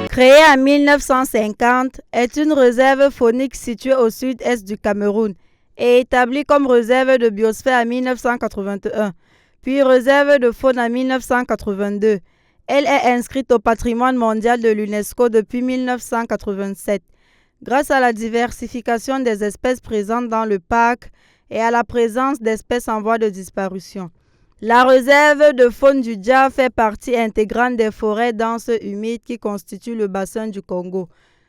créée en 1950, est une réserve faunique située au sud-est du Cameroun et établie comme réserve de biosphère en 1981, puis réserve de faune en 1982. Elle est inscrite au patrimoine mondial de l'UNESCO depuis 1987. Grâce à la diversification des espèces présentes dans le parc et à la présence d'espèces en voie de disparition. La réserve de faune du Dja fait partie intégrante des forêts denses humides qui constituent le bassin du Congo.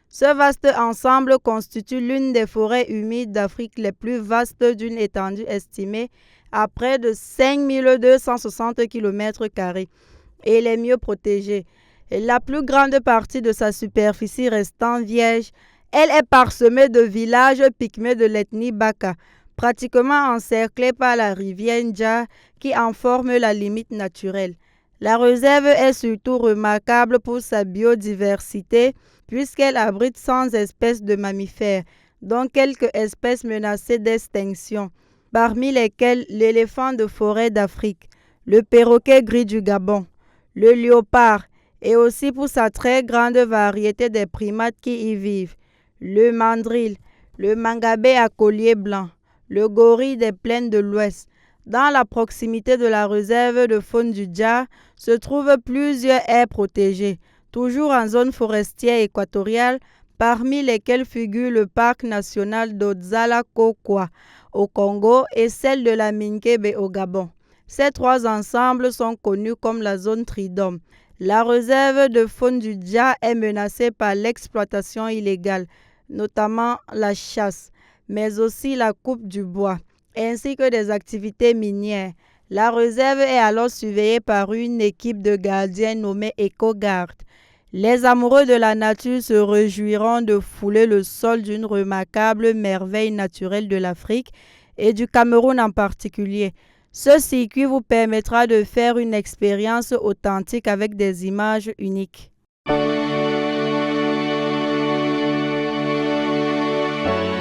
Ce vaste ensemble constitue l'une des forêts humides d'Afrique les plus vastes d'une étendue estimée à près de 5260 km² et les mieux protégées. La plus grande partie de sa superficie restant vierge, elle est parsemée de villages pygmées de l'ethnie Baka, pratiquement encerclés par la rivière Ndja qui en forme la limite naturelle. La réserve est surtout remarquable pour sa biodiversité puisqu'elle abrite 100 espèces de mammifères, dont quelques espèces menacées d'extinction, parmi lesquelles l'éléphant de forêt d'Afrique, le perroquet gris du Gabon, le léopard et aussi pour sa très grande variété des primates qui y vivent, le mandrill, le mangabé à collier blanc, le gorille des plaines de l'Ouest. Dans la proximité de la réserve de faune du Dja se trouvent plusieurs aires protégées, toujours en zone forestière équatoriale, parmi lesquelles figure le parc national d'Ozala-Kokwa au Congo et celle de la Minkebe au Gabon. Ces trois ensembles sont connus comme la zone Tridom. La réserve de faune du Dja est menacée par l'exploitation illégale, notamment la chasse, mais aussi la coupe du bois, ainsi que des activités minières. La réserve est alors surveillée par une équipe de gardiens nommée EcoGuard. Les amoureux de la nature se réjouiront de fouler le sol d'une remarquable merveille naturelle de l'Afrique et du Cameroun en particulier. Ce circuit vous permettra de faire une expérience authentique avec des images uniques.